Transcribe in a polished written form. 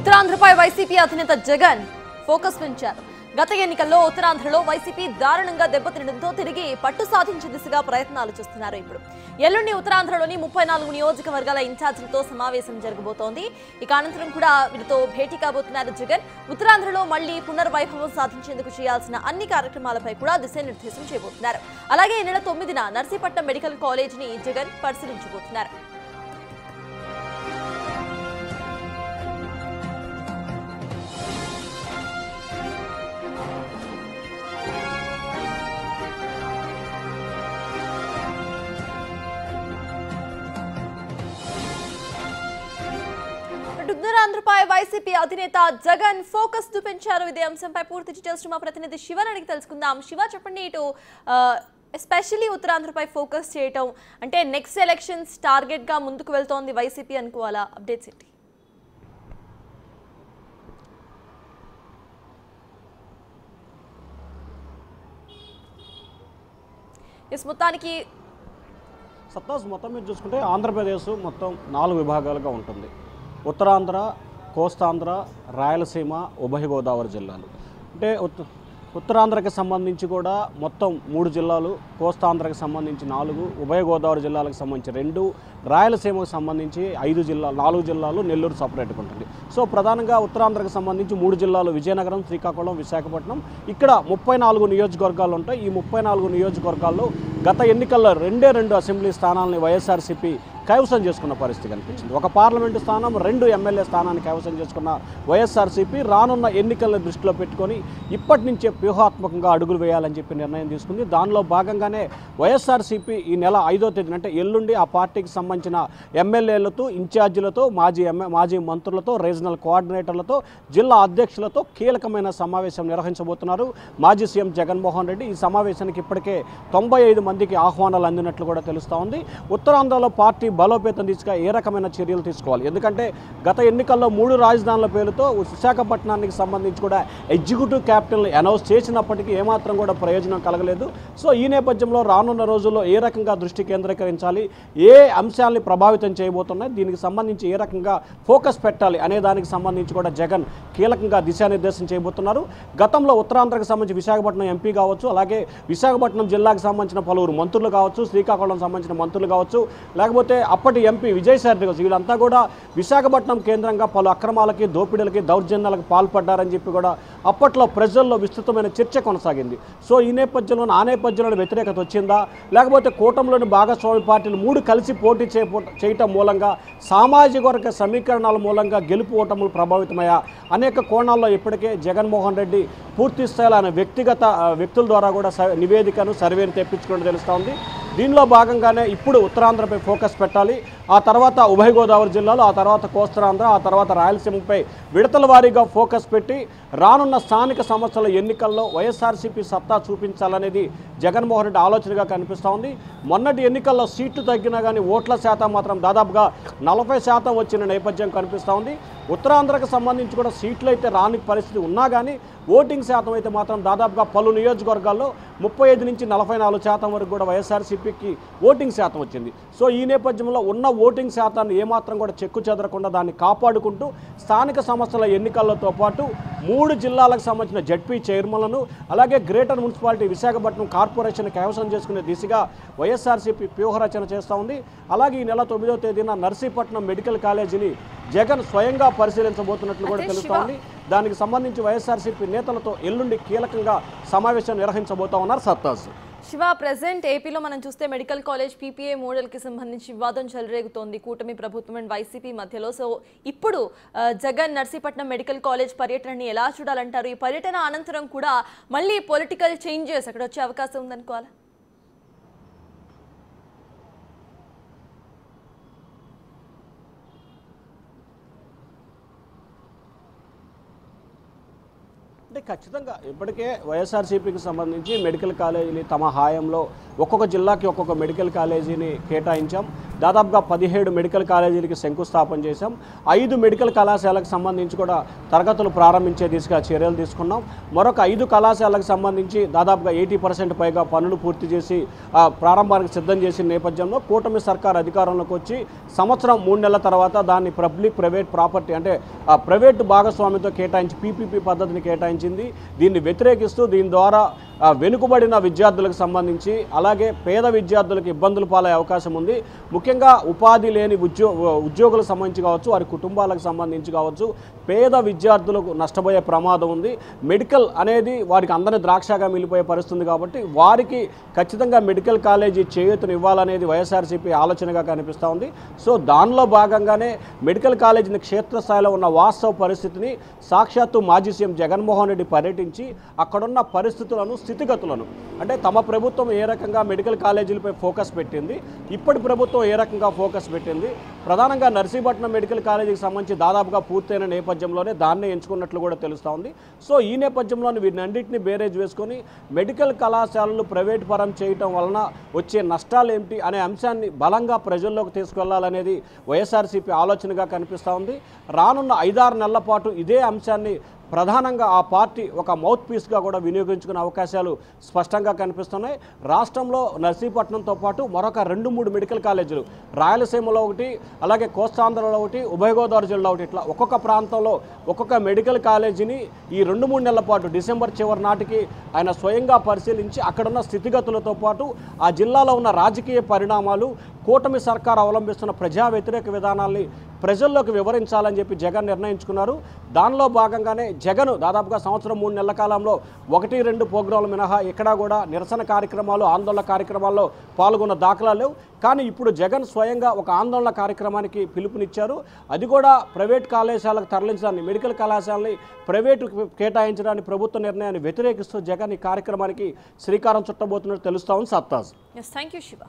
ఉత్తరాంధ్రపై YCP అధినేత Jagan focus పెంచారు. గత ఎన్నికల్లో ఉత్తరాంధ్రలో వైసీపీ దారుణంగా దెబ్బతినడంతో తిరిగి పట్టు సాధించే దిశగా ప్రయత్నాలు చేస్తున్నారు. ఇప్పుడు ఎల్లుండి ఉత్తరాంధ్రలోని 34 నియోజకవర్గాల ఇన్ఛార్జీలతో సమావేశం జరగబోతోంది. ఇక అనంతరం కూడా వీరితో భేటీ కాబోతున్నారు జగన్. ఉత్తరాంధ్రలో మళ్లీ పునర్వైభవం సాధించేందుకు చేయాల్సిన అన్ని కార్యక్రమాలపై కూడా దిశానిర్దేశం చేయబోతున్నారు. అలాగే ఈ నెల 9న నర్సీపట్నం మెడికల్ కాలేజీని జగన్ పరిశీలించబోతున్నారు. ఉత్తరాంధ్రపై వైసీపీ అధినేత జగన్ ఫోకస్ చూపించారు. ఇదే అంశంపై పూర్తి డీటెయిల్స్ మా ప్రతినిధి శివన్ అడిగి తెలుసుకుందాం. శివ, చెప్పండి, ఇటు ఎస్పెషల్లీ ఉత్తరాంధ్రపై ఫోకస్ చేయటం అంటే నెక్స్ట్ ఎలక్షన్స్ టార్గెట్ గా ముందుకు వెళ్తోంది వైసీపీ అనుకోవాలా? అప్డేట్స్ ఏంటి? మొత్తానికి సత్తాస్ మొత్తం మీద చూసుకుంటే ఆంధ్రప్రదేశ్ మొత్తం 4 విభాగాలుగా ఉంటుంది. ఉత్తరాంధ్ర, కోస్తాంధ్ర, రాయలసీమ, ఉభయ గోదావరి జిల్లాలు. అంటే ఉత్తరాంధ్రకి సంబంధించి కూడా మొత్తం 3 జిల్లాలు, కోస్తాంధ్రకి సంబంధించి 4, ఉభయ గోదావరి జిల్లాలకు సంబంధించి 2, రాయలసీమకు సంబంధించి 5 జిల్లాలు, 4 జిల్లాలు, నెల్లూరు సపరేట్గా ఉంటుంది. సో ప్రధానంగా ఉత్తరాంధ్రకు సంబంధించి 3 జిల్లాలు విజయనగరం, శ్రీకాకుళం, విశాఖపట్నం. ఇక్కడ 34 నియోజకవర్గాలు ఉంటాయి. ఈ 34 నియోజకవర్గాల్లో గత ఎన్నికల్లో 2 అసెంబ్లీ స్థానాలని వైఎస్ఆర్సీపీ కైవసం చేసుకున్న పరిస్థితి కనిపించింది. ఒక పార్లమెంటు స్థానం, 2 ఎమ్మెల్యే స్థానాన్ని కైవసం చేసుకున్న వైఎస్ఆర్సీపీ రానున్న ఎన్నికలను దృష్టిలో పెట్టుకొని ఇప్పటి నుంచే వ్యూహాత్మకంగా అడుగులు వేయాలని చెప్పి నిర్ణయం తీసుకుంది. దానిలో భాగంగానే వైఎస్ఆర్సీపీ ఈ నెల 5వ తేదీన అంటే ఎల్లుండి ఆ పార్టీకి సంబంధించిన ఎమ్మెల్యేలతో, ఇన్ఛార్జీలతో, మాజీ మంత్రులతో, రీజనల్ కోఆర్డినేటర్లతో, జిల్లా అధ్యక్షులతో కీలకమైన సమావేశం నిర్వహించబోతున్నారు మాజీ సీఎం జగన్మోహన్ రెడ్డి. ఈ సమావేశానికి ఇప్పటికే 95 మందికి ఆహ్వానాలు అందినట్లు కూడా తెలుస్తూ ఉంది. ఉత్తరాంధ్రలో పార్టీ బలోపేతం దిశగా ఏ రకమైన చర్యలు తీసుకోవాలి? ఎందుకంటే గత ఎన్నికల్లో 3 రాజధానుల పేరుతో విశాఖపట్నానికి సంబంధించి కూడా ఎగ్జిక్యూటివ్ క్యాపిటల్ని అనౌన్స్ చేసినప్పటికీ ఏమాత్రం కూడా ప్రయోజనం కలగలేదు. సో ఈ నేపథ్యంలో రానున్న రోజుల్లో ఏ రకంగా దృష్టి కేంద్రీకరించాలి, ఏ అంశాలని ప్రభావితం చేయబోతున్నాయి, దీనికి సంబంధించి ఏ రకంగా ఫోకస్ పెట్టాలి అనే దానికి సంబంధించి కూడా జగన్ కీలకంగా దిశానిర్దేశం చేయబోతున్నారు. గతంలో ఉత్తరాంధ్రకు సంబంధించి విశాఖపట్నం ఎంపీ కావచ్చు, అలాగే విశాఖపట్నం జిల్లాకు సంబంధించిన పలువురు మంత్రులు కావచ్చు, శ్రీకాకుళం సంబంధించిన మంత్రులు కావచ్చు, లేకపోతే అప్పటి ఎంపీ విజయసాయి కావచ్చు, వీళ్ళంతా కూడా విశాఖపట్నం కేంద్రంగా పలు అక్రమాలకి, దోపిడీలకి, దౌర్జన్యాలకు పాల్పడ్డారని చెప్పి కూడా అప్పట్లో ప్రజల్లో విస్తృతమైన చర్చ కొనసాగింది. సో ఈ నేపథ్యంలో ఆ నేపథ్యంలో వ్యతిరేకత వచ్చిందా, లేకపోతే కూటమిలోని భాగస్వామి పార్టీలు 3 కలిసి పోటీ చేయటం మూలంగా, సామాజిక వర్గ సమీకరణాల మూలంగా గెలుపు ఓటములు ప్రభావితమయ్యా? అనేక కోణాల్లో ఇప్పటికే జగన్మోహన్ రెడ్డి పూర్తి స్థాయిలో ఆయన వ్యక్తుల ద్వారా కూడా నివేదికను, సర్వేను తెప్పించుకోవడం తెలుస్తూ ఉంది. దీనిలో భాగంగానే ఇప్పుడు ఉత్తరాంధ్రపై ఫోకస్ పెట్టాలి, ఆ తర్వాత ఉభయ గోదావరి జిల్లాలు, ఆ తర్వాత కోస్తాంధ్ర, ఆ తర్వాత రాయలసీమపై విడతల వారీగా ఫోకస్ పెట్టి రానున్న స్థానిక సంస్థల ఎన్నికల్లో వైఎస్ఆర్సీపీ సత్తా చూపించాలనేది జగన్మోహన్ రెడ్డి ఆలోచనగా కనిపిస్తూ ఉంది. మొన్నటి ఎన్నికల్లో సీట్లు తగ్గినా కానీ ఓట్ల శాతం మాత్రం దాదాపుగా 40% వచ్చిన నేపథ్యం కనిపిస్తూ ఉంది. ఉత్తరాంధ్రకు సంబంధించి కూడా సీట్లు అయితే రాని పరిస్థితి ఉన్నా కానీ ఓటింగ్ శాతం అయితే మాత్రం దాదాపుగా పలు నియోజకవర్గాల్లో 35 నుంచి 44% వరకు కూడా వైఎస్ఆర్సీపీకి ఓటింగ్ శాతం వచ్చింది. సో ఈ నేపథ్యంలో ఉన్న ఓటింగ్ శాతాన్ని ఏమాత్రం కూడా చెక్కు చెదరకుండా దాన్ని కాపాడుకుంటూ స్థానిక సంస్థల ఎన్నికలతో పాటు 3 జిల్లాలకు సంబంధించిన జడ్పీ చైర్మన్లను, అలాగే గ్రేటర్ మున్సిపాలిటీ విశాఖపట్నం కార్పొరేషన్ కైవసం చేసుకునే దిశగా వైఎస్ఆర్సీపీ వ్యూహరచన చేస్తూ ఉంది. అలాగే ఈ నెల 9వ తేదీన నర్సీపట్నం మెడికల్ కాలేజీని జగన్ స్వయంగా పరిశీలించబోతున్నట్లు కూడా తెలుస్తోంది. దానికి సంబంధించి వైఎస్ఆర్సీపీ నేతలతో ఎల్లుండి కీలకంగా సమావేశం నిర్వహించబోతా ఉన్నారు. సత్తాస్ శివ, ప్రెసెంట్ ఏపీలో మనం చూస్తే మెడికల్ కాలేజ్ పీపీఏ మోడల్కి సంబంధించి వివాదం చెలరేగుతోంది కూటమి ప్రభుత్వం అండ్ వైసీపీ మధ్యలో. సో ఇప్పుడు జగన్ నర్సీపట్నం మెడికల్ కాలేజ్ పర్యటనని ఎలా చూడాలంటారు? ఈ పర్యటన అనంతరం కూడా మళ్ళీ పొలిటికల్ చేంజెస్ అక్కడ వచ్చే అవకాశం ఉందనుకోవాలా? అంటే ఖచ్చితంగా ఇప్పటికే వైఎస్ఆర్సీపీకి సంబంధించి మెడికల్ కాలేజీని తమ హాయంలో ఒక్కొక్క జిల్లాకి ఒక్కొక్క మెడికల్ కాలేజీని కేటాయించాం. దాదాపుగా 17 మెడికల్ కాలేజీలకి శంకుస్థాపన చేశాం. 5 మెడికల్ కళాశాలకు సంబంధించి కూడా తరగతులు ప్రారంభించే దిశగా చర్యలు తీసుకున్నాం. మరొక 5 కళాశాలకు సంబంధించి దాదాపుగా 80% పైగా పనులు పూర్తి చేసి ప్రారంభానికి సిద్ధం చేసిన నేపథ్యంలో కూటమి సర్కార్ అధికారంలోకి వచ్చి సంవత్సరం 3 నెలల తర్వాత దాన్ని పబ్లిక్ ప్రైవేట్ ప్రాపర్టీ అంటే ప్రైవేటు భాగస్వామ్యంతో కేటాయించి పీపీపీ పద్ధతిని కేటాయించింది. దీన్ని వ్యతిరేకిస్తూ దీని ద్వారా వెనుకబడిన విద్యార్థులకు సంబంధించి అలాగే పేద విద్యార్థులకు ఇబ్బందులు పాలయ్యే అవకాశం ఉంది. ముఖ్యంగా ఉపాధి లేని ఉద్యోగులకు సంబంధించి కావచ్చు, వారి కుటుంబాలకు సంబంధించి కావచ్చు, పేద విద్యార్థులకు నష్టపోయే ప్రమాదం ఉంది. మెడికల్ అనేది వారికి అందరి ద్రాక్షగా మిగిలిపోయే పరిస్థితుంది కాబట్టి వారికి ఖచ్చితంగా మెడికల్ కాలేజీ చేయూతను ఇవ్వాలనేది వైఎస్ఆర్సీపీ ఆలోచనగా కనిపిస్తూ ఉంది. సో దానిలో భాగంగానే మెడికల్ కాలేజీని క్షేత్రస్థాయిలో ఉన్న వాస్తవ పరిస్థితిని సాక్షాత్తు మాజీ సీఎం జగన్మోహన్ రెడ్డి పర్యటించి అక్కడున్న పరిస్థితులను స్థితిగతులను అంటే తమ ప్రభుత్వం ఏ రకంగా మెడికల్ కాలేజీలపై ఫోకస్ పెట్టింది, ఇప్పటి ప్రభుత్వం ఏ రకంగా ఫోకస్ పెట్టింది, ప్రధానంగా నర్సీపట్నం మెడికల్ కాలేజీకి సంబంధించి దాదాపుగా పూర్తయిన నేపథ్యంలోనే దాన్నే ఎంచుకున్నట్లు కూడా తెలుస్తూ ఉంది. సో ఈ నేపథ్యంలోనే వీటన్నింటినీ బేరేజ్ వేసుకొని మెడికల్ కళాశాలలు ప్రైవేట్ పరం చేయటం వలన వచ్చే నష్టాలు ఏమిటి అనే అంశాన్ని బలంగా ప్రజల్లోకి తీసుకెళ్లాలనేది వైఎస్ఆర్సీపీ ఆలోచనగా కనిపిస్తూ ఉంది. రానున్న 5-6 నెలల పాటు ఇదే అంశాన్ని ప్రధానంగా ఆ పార్టీ ఒక మౌత్ పీస్గా కూడా వినియోగించుకునే అవకాశాలు స్పష్టంగా కనిపిస్తున్నాయి. రాష్ట్రంలో నర్సీపట్నంతో పాటు మరొక 2-3 మెడికల్ కాలేజీలు రాయలసీమలో ఒకటి, అలాగే కోస్తాంధ్రలో ఒకటి, ఉభయ గోదావరి జిల్లా ఒకటి, ఇట్లా ఒక్కొక్క ప్రాంతంలో ఒక్కొక్క మెడికల్ కాలేజీని ఈ 2-3 నెలల పాటు డిసెంబర్ చివరి నాటికి ఆయన స్వయంగా పరిశీలించి అక్కడున్న స్థితిగతులతో పాటు ఆ జిల్లాలో ఉన్న రాజకీయ పరిణామాలు, కూటమి సర్కార్ అవలంబిస్తున్న ప్రజా వ్యతిరేక విధానాల్ని ప్రజల్లోకి వివరించాలని చెప్పి జగన్ నిర్ణయించుకున్నారు. దానిలో భాగంగానే జగన్ దాదాపుగా సంవత్సరం 3 నెలల కాలంలో 1-2 ప్రోగ్రాంలు మినహా ఎక్కడా కూడా నిరసన కార్యక్రమాలు, ఆందోళన కార్యక్రమాల్లో పాల్గొన్న దాఖలాలు లేవు. కానీ ఇప్పుడు జగన్ స్వయంగా ఒక ఆందోళన కార్యక్రమానికి పిలుపునిచ్చారు. అది కూడా ప్రైవేట్ కళాశాలకు తరలించడాన్ని, మెడికల్ కళాశాలని ప్రైవేటు కేటాయించడానికి ప్రభుత్వ నిర్ణయాన్ని వ్యతిరేకిస్తూ జగన్ ఈ కార్యక్రమానికి శ్రీకారం చుట్టబోతున్నట్టు తెలుస్తా ఉంది. సత్తాజ్. Thank you Shiva.